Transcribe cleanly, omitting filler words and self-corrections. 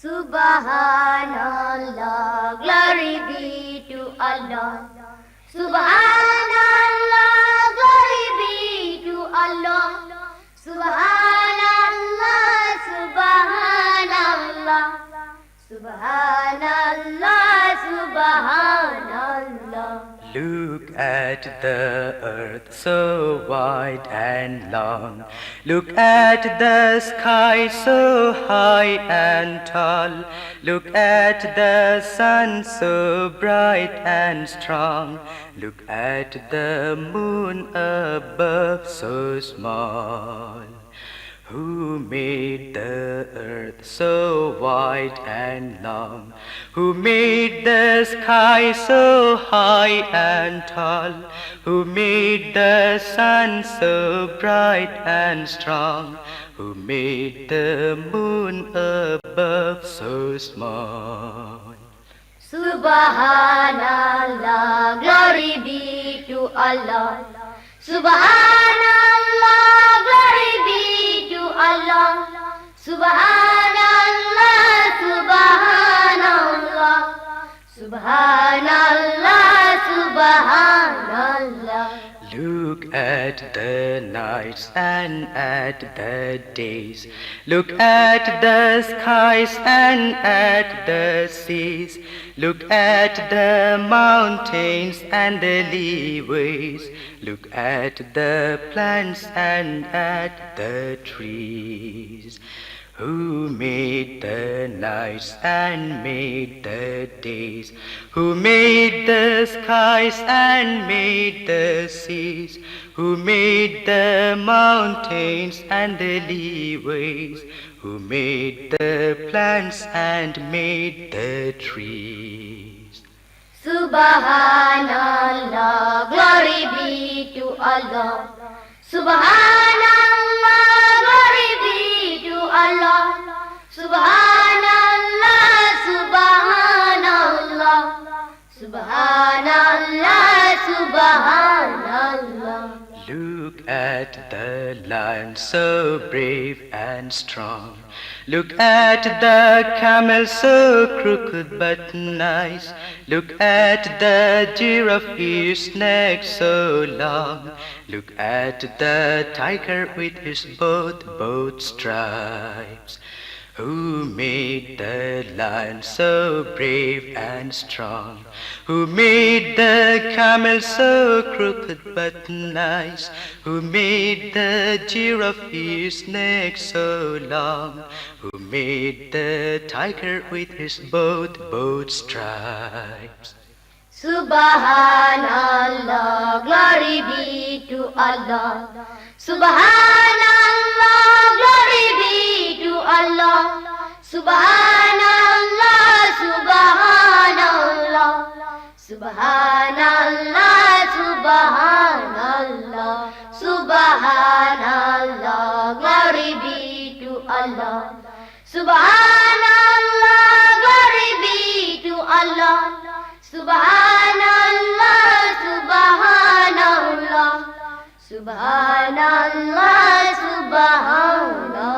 Subhanallah, glory be to Allah. Subhanallah, glory be to Allah. Subhanallah, Subhanallah, Subhanallah, Subhanallah. Look at the earth so wide and long. Look at the sky so high and tall. Look at the sun so bright and strong. Look at the moon above so small. Who made the earth so wide and long? Who made the sky so high and tall? Who made the sun so bright and strong? Who made the moon above so small? Subhanallah, glory be to Allah. Subhanallah, glory be to Allah. Subhanallah, Subhanallah, Subhanallah, Subhanallah. Look at the nights and at the days. Look at the skies and at the seas. Look at the mountains and the leeways. Look at the plants and at the trees. Who made the nights and made the days? Who made the skies and made the seas? Who made the mountains and the leeways? Who made the plants and made the trees? Subhanallah, glory be to Allah. Subhanallah, glory be to Allah. Subhanallah, Subhanallah, Subhanallah, Subhanallah. Look at the lion so brave and strong. Look at the camel so crooked but nice. Look at the giraffe, his neck so long. Look at the tiger with his both stripes. Who made the lion so brave and strong? Who made the camel so crooked but nice? Who made the giraffe, his neck so long? Who made the tiger with his both stripes? Subhanallah, glory be to Allah. Subhanallah, glory be to Allah. Subhanallah, Subhanallah, Subhanallah, Subhanallah, Subhanallah, glory be to Allah. Subhanallah, glory be to Allah. Subhanallah, Subhanallah, Subhanallah, Subhanallah.